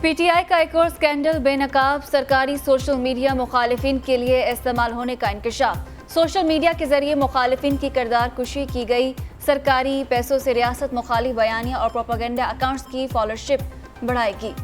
PTI का एक और स्कैंडल, बेनकाब सरकारी सोशल मीडिया मुखालिफिन के लिए इस्तेमाल होने का इंकशाफ। सोशल मीडिया के जरिए मुखालिफिन की किरदार कुशी की गई। सरकारी पैसों से रियासत मुखालिफ बयानिया और प्रोपेगेंडा अकाउंट्स की फॉलोशिप बढ़ाएगी।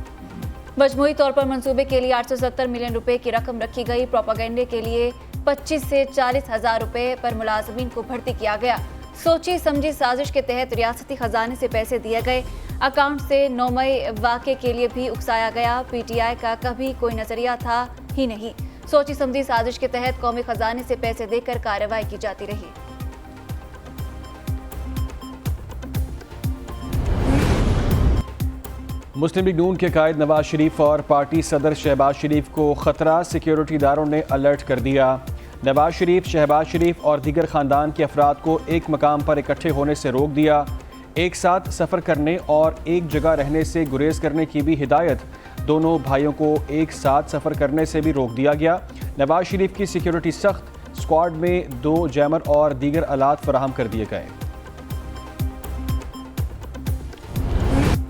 मजमूई तौर पर मंसूबे के लिए 870 मिलियन रुपए की रकम रखी गई। प्रोपेगेंडे के लिए 25 से 40 हजार रुपए पर मुलाजमीन को भर्ती किया गया। सोची समझी साजिश के तहत रियासती खजाने से पैसे दिए गए। अकाउंट से 9 मई वाक़े के लिए भी उकसाया गया। पीटीआई का कभी कोई नजरिया था ही नहीं। सोची समझी साजिश के तहत कौमी खजाने से पैसे देकर कार्रवाई की जाती रही। मुस्लिम लीग नून के कायद नवाज शरीफ और पार्टी सदर शहबाज शरीफ को खतरा, सिक्योरिटी इदारों ने अलर्ट कर दिया। नवाज शरीफ, शहबाज शरीफ और दीगर खानदान के अफराद को एक मकाम पर इकट्ठे होने से रोक दिया। एक साथ सफ़र करने और एक जगह रहने से गुरेज करने की भी हिदायत। दोनों भाइयों को एक साथ सफ़र करने से भी रोक दिया गया। नवाज शरीफ की सिक्योरिटी सख्त, स्क्वाड में 2 जैमर और दीगर आलात फराहम कर दिए गए।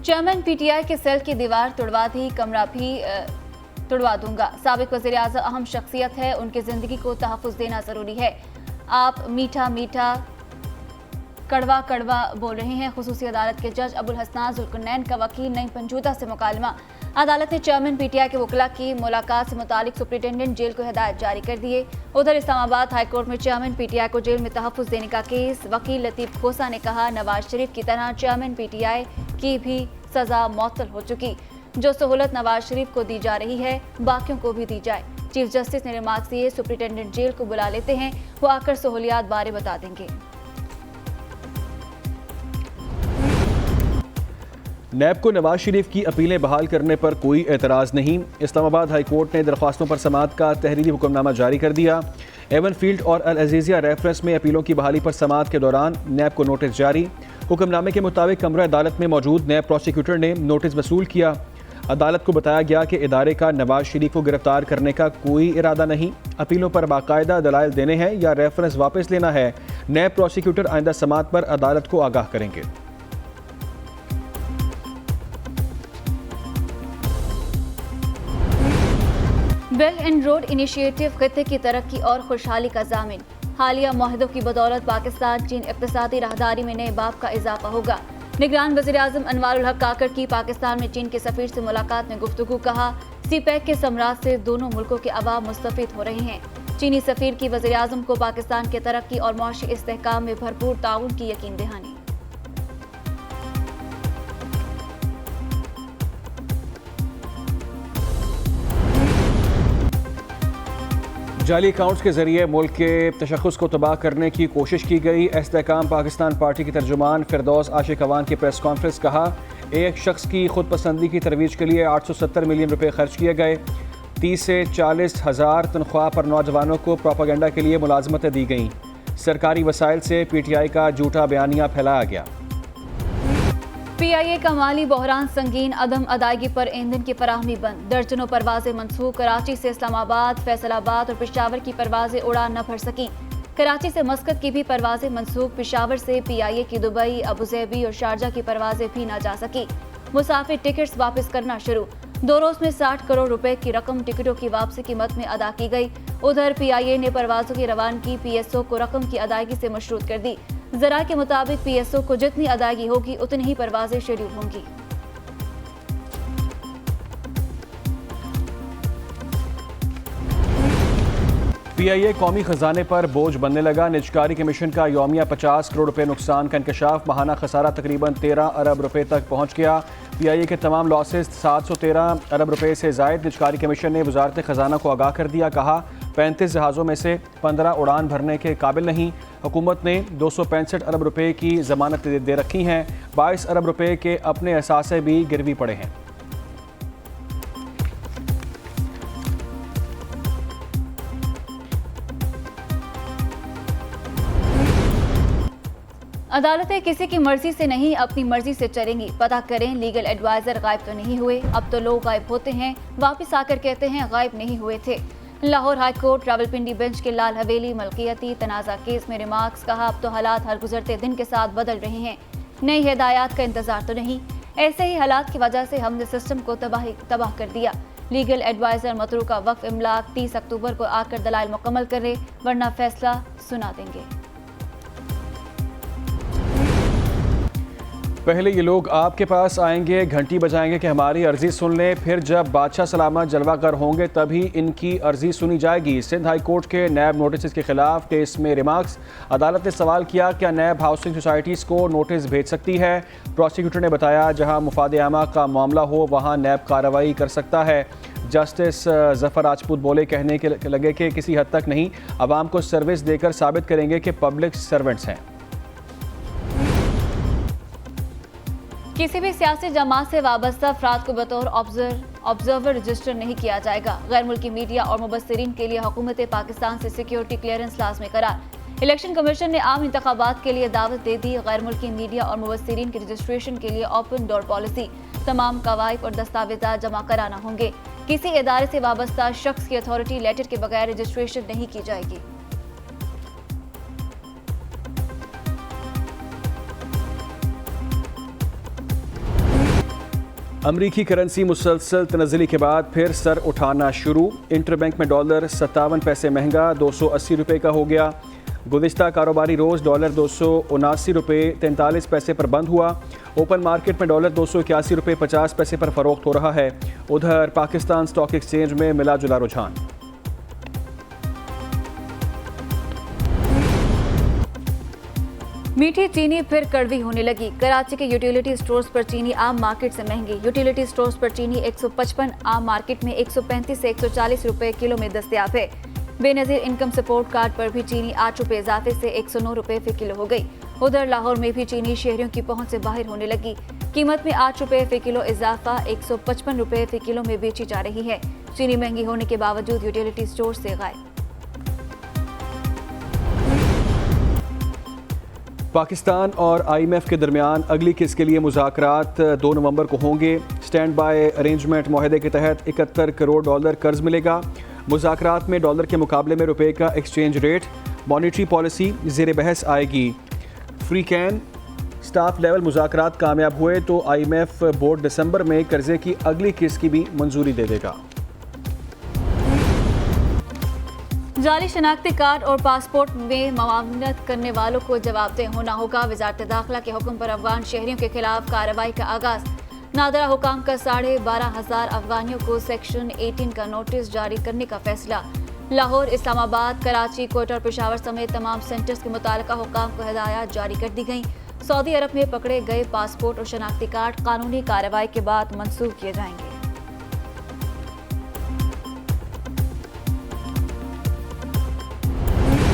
चेयरमैन पीटीआई के सेल की दीवार तुड़वा दी, कमरा भी तुड़वा दूंगा। साबिक वज़ीर आज़म अहम शख्सियत है, उनकी ज़िंदगी को तहफ़्फ़ुज़ देना ज़रूरी है। आप मीठा मीठा कड़वा कड़वा बोल रहे हैं। खुसूसी अदालत के जज अबुल हसनान जुल्करनैन का वकील नईम पंजूदा से मुकालमा। अदालत ने चेयरमैन पीटीआई के वकला की मुलाकात से मुतालिक सुप्रिंटेंडेंट जेल को हिदायत जारी कर दिए। उधर इस्लामाबाद हाई कोर्ट में चेयरमैन पीटीआई को जेल में तहफ़्फ़ुज़ देने का केस। वकील लतीफ़ खोसा ने कहा, नवाज शरीफ की तरह चेयरमैन पीटीआई की भी सजा मौतल हो चुकी। जो सहूलत नवाज शरीफ को दी जा रही है, बाकियों को भी दी जाए। चीफ जस्टिस ने रिमार्क्स दिए, सुप्रिंटेंडेंट जेल को बुला लेते हैं, वो आकर सहूलियात बारे बता देंगे। नैब को नवाज शरीफ की अपीलें बहाल करने पर कोई एतराज़ नहीं। इस्लामाबाद हाई कोर्ट ने दरख्वास्तों पर समाअत का तहरीरी हुक्मनामा जारी कर दिया। एवन फील्ड और अल अजीज़िया रेफरेंस में अपीलों की बहाली पर समाअत के दौरान नैब को नोटिस जारी। हुक्मनामे के मुताबिक कमरा अदालत में मौजूद नैब प्रोसिक्यूटर ने नोटिस वसूल किया। अदालत को बताया गया कि इदारे का नवाज शरीफ को गिरफ्तार करने का कोई इरादा नहीं। अपीलों पर बाकायदा दलाइल देने हैं या रेफरेंस वापस लेना है। नैब प्रोसिक्यूटर आइंदा समाअत पर अदालत को आगाह करेंगे। बेल्ट एंड रोड इनिशिएटिव खित्ते की तरक्की और खुशहाली का जामिन। हालिया मुआहदों की बदौलत पाकिस्तान चीन इक़्तिसादी राहदारी में नए बाब का इजाफा होगा। निगरान वज़ीर आज़म अनवारुल हक काकड़ की पाकिस्तान में चीन के सफ़ीर से मुलाकात में गुफ्तगू। कहा, सीपैक के समराज से दोनों मुल्कों के अवाम मुस्तफ़ीद हो रहे हैं। चीनी सफ़ीर की वज़ीर आज़म को पाकिस्तान के तरक्की और मुआशी इस्तेहकाम में भरपूर ताउन की यकीन दहानी। जाली अकाउंट्स के जरिए मुल्क के तशख़्ख़ुस को तबाह करने की कोशिश की गई। इस्तेहकाम पाकिस्तान पार्टी की तर्जुमान फिरदौस आशिक अवान की प्रेस कॉन्फ्रेंस। कहा, एक शख्स की खुद पसंदी की तरवीज के लिए 870 मिलियन रुपए खर्च किए गए। 30 से 40 हज़ार तनख्वाह पर नौजवानों को प्रोपेगेंडा के लिए मुलाजमतें दी गईं। सरकारी वसाइल से पीटीआई का झूठा बयानिया फैलाया गया। पीआईए का माली बहरान संगीन, अदम अदायगी पर ईंधन की फराहमी बंद। दर्जनों परवाजें मनसूख। कराची से इस्लामाबाद, फैसलाबाद और पेशावर की परवाजें उड़ान न भर सकी। कराची से मस्कत की भी परवाजें मनसूख। पेशावर से पीआईए की दुबई, अबुजैबी और शारजा की परवाजें भी न जा सकी। मुसाफिर टिकट्स वापस करना शुरू। 2 रोज में 60 करोड़ रुपए की रकम टिकटों की वापसी कीमत में अदा की गई। उधर पीआईए ने परवाजों की रवानगी पीएसओ को रकम की अदायगी से मशरूत कर दी। जरा के मुताबिक पीएसओ को जितनी अदायगी होगी उतनी ही परवाजें शेड्यूल होंगी। पीआईए कौमी खजाने पर बोझ बनने लगा। निजकारी कमीशन का यौमिया 50 करोड़ रुपए नुकसान का इंकशाफ। माहाना खसारा तकरीबन 13 अरब रुपए तक पहुंच गया। पीआईए के तमाम लॉसेस 713 अरब रुपए से जायद। निजकारी कमीशन ने वजारत खजाना को आगाह कर दिया। कहा, 35 जहाज़ों में से 15 उड़ान भरने के काबिल नहीं। हुकूमत ने 265 अरब रुपए की जमानत दे रखी हैं। 22 अरब रुपए के अपने असासे भी गिरवी पड़े हैं। अदालतें किसी की मर्जी से नहीं, अपनी मर्जी से चलेंगी। पता करें, लीगल एडवाइजर गायब तो नहीं हुए। अब तो लोग गायब होते हैं, वापस आकर कहते हैं गायब नहीं हुए थे। Lahore high court Rawalpindi bench के लाल हवेली मलकियती तनाज़ा केस में रिमार्क्स। कहा, अब तो हालात हर गुजरते दिन के साथ बदल रहे हैं। नई हिदायत का इंतजार तो नहीं। ऐसे ही हालात की वजह से हमने सिस्टम को तबाह कर दिया। लीगल एडवाइजर मतरूका वक्फ इमलाक 30 अक्टूबर को आकर दलाइल मुकम्मल करें, वरना फैसला सुना देंगे। पहले ये लोग आपके पास आएंगे, घंटी बजाएंगे कि हमारी अर्जी सुन लें, फिर जब बादशाह सलामत जलवागर होंगे तभी इनकी अर्जी सुनी जाएगी। सिंध हाई कोर्ट के नैब नोटिस के खिलाफ केस में रिमार्क्स। अदालत ने सवाल किया, क्या नैब हाउसिंग सोसाइटीज़ को नोटिस भेज सकती है? प्रोसिक्यूटर ने बताया, जहां मुफाद आमा का मामला हो वहां नैब कार्रवाई कर सकता है। जस्टिस जफर राजपूत बोले, कहने के लगे कि किसी हद तक नहीं, आवाम को सर्विस देकर साबित करेंगे कि पब्लिक सर्वेंट्स हैं। किसी भी सियासी जमात से वाबस्ता अफराद को बतौर ऑब्जर्वर रजिस्टर नहीं किया जाएगा। गैर मुल्की मीडिया और मुबस्सिरीन के लिए हुकूमत पाकिस्तान से सिक्योरिटी क्लियरेंस लाज़मी करार। इलेक्शन कमीशन ने आम इंतखाबात के लिए दावत दे दी। गैर मुल्की मीडिया और मुबस्सिरीन की रजिस्ट्रेशन के लिए ओपन डोर पॉलिसी, तमाम कवायद और दस्तावेजात जमा कराना होंगे। किसी इदारे से वाबस्ता शख्स की अथॉरिटी लेटर के बगैर रजिस्ट्रेशन नहीं की जाएगी। अमरीकी करेंसी मुसलसल तनज़्ज़ुली के बाद फिर सर उठाना शुरू। इंटरबैंक में डॉलर 57 पैसे महंगा 280 रुपये का हो गया। गुज़िश्ता कारोबारी रोज़ डॉलर 279 रुपये 43 पैसे पर बंद हुआ। ओपन मार्केट में डॉलर 281 रुपये 50 पैसे पर फ़रोख्त हो रहा है। उधर पाकिस्तान स्टॉक एक्सचेंज में मिला जुला रुझान। मीठी चीनी फिर कड़वी होने लगी। कराची के यूटिलिटी स्टोर्स पर चीनी आम मार्केट से महंगी। यूटिलिटी स्टोर्स पर चीनी 155, आम मार्केट में 135 से 140 रुपए किलो में दस्तयाब है। बेनज़ीर इनकम सपोर्ट कार्ड पर भी चीनी 8 रुपए इजाफे से 109 रुपए फी किलो हो गई। उधर लाहौर में भी चीनी शहरियों की पहुंच से बाहर होने लगी। कीमत में 8 रुपए फी किलो इजाफा 155 रुपए फी किलो में बेची जा रही है। चीनी महंगी होने के बावजूद यूटिलिटी स्टोर से गायब। पाकिस्तान और IMF के दरमियान अगली किस्त के लिए मुज़ाकरात 2 नवंबर को होंगे। स्टैंड बाय अरेंजमेंट मुआहदे के तहत 71 करोड़ डॉलर कर्ज मिलेगा। मुज़ाकरात में डॉलर के मुकाबले में रुपए का एक्सचेंज रेट, मॉनेटरी पॉलिसी ज़ेर बहस आएगी। फ्री कैन स्टाफ लेवल मुज़ाकरात कामयाब हुए तो IMF बोर्ड दिसंबर में कर्जे की अगली किस्त की भी मंजूरी दे देगा। जाली शनाख्ती कार्ड और पासपोर्ट में मवानत करने वालों को जवाबदेह होना होगा। वजारत दाखिला के हुक्म पर अफगान शहरियों के खिलाफ कार्रवाई का आगाज। नादरा हुकाम का 12,500 अफगानियों को सेक्शन 18 का नोटिस जारी करने का फैसला। लाहौर, इस्लामाबाद, कराची, कोयटा और पेशावर समेत तमाम सेंटर्स के मुताल्लिका हुकाम को हिदायत जारी कर दी गई। सऊदी अरब में पकड़े गए पासपोर्ट और शनाख्ती कार्ड कानूनी कार्रवाई के बाद मंसूख किए जाएंगे।